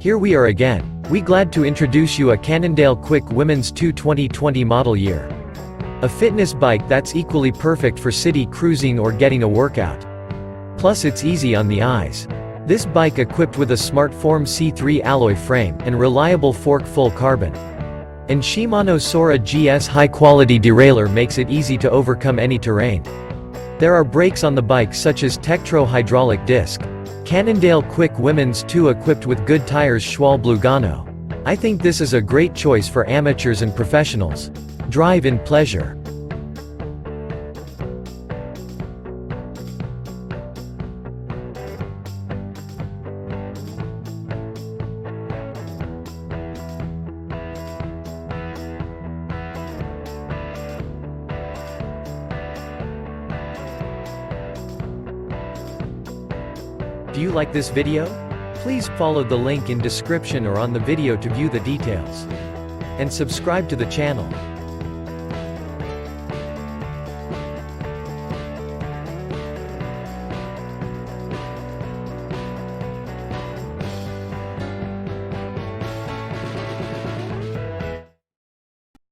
Here we are again. We glad to introduce you a Cannondale Quick Women's 2 2020 model year. A fitness bike that's equally perfect for city cruising or getting a workout. Plus it's easy on the eyes. This bike equipped with a SmartForm C3 Alloy frame and reliable fork full carbon. And Shimano Sora GS high-quality derailleur makes it easy to overcome any terrain. There are brakes on the bike such as Tektro hydraulic disc. Cannondale Quick Women's 2 equipped with good tires Schwalbe Lugano. I think this is a great choice for amateurs and professionals. Drive in pleasure. Do you like this video? Please follow the link in description or on the video to view the details. And subscribe to the channel.